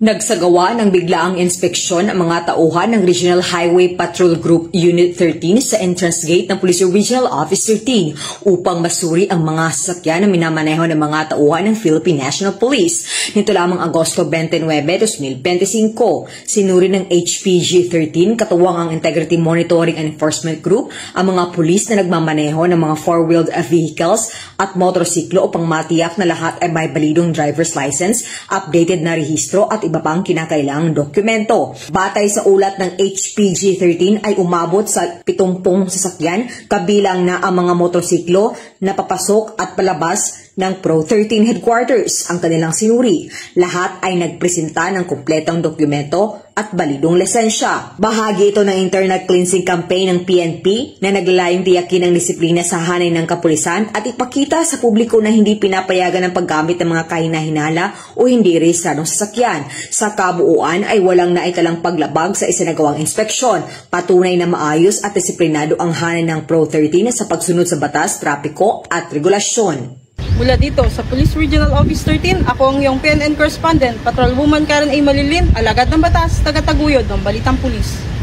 Nagsagawa ng biglaang inspeksyon ang mga tauhan ng Regional Highway Patrol Group Unit 13 sa entrance gate ng Police Regional Office 13 upang masuri ang mga sasakyan na minamaneho ng mga tauhan ng Philippine National Police. Nito lamang Agosto 29, 2025, sinuri ng HPG 13 katuwang ang Integrity Monitoring and Enforcement Group ang mga pulis na nagmamaneho ng mga four-wheeled vehicles at motorsiklo upang matiyak na lahat ay may balidong driver's license, updated na rehistro at iba pang kinakailangang dokumento. Batay sa ulat ng HPG 13 ay umabot sa 70 sasakyan kabilang na ang mga motorsiklo na papasok at palabas ng Pro 13 headquarters ang kanilang sinuri. Lahat ay nagpresenta ng kumpletong dokumento at balidong lisensya. Bahagi ito ng internal cleansing campaign ng PNP na naglalayong tiyakin ang disiplina sa hanay ng kapulisan at ipakita sa publiko na hindi pinapayagan ang paggamit ng mga kahina-hinala o hindi rehistradong sasakyan. Sa kabuuan ay walang naitalang paglabag sa isinagawang inspeksyon. Patunay na maayos at disiplinado ang hanay ng Pro 13 sa pagsunod sa batas, trapiko at regulasyon. Mula dito sa Police Regional Office 13, ako ang iyong PNN correspondent, Patrolwoman Karen A. Malilin, alagad ng batas, taga-taguyod ng Balitang Pulis.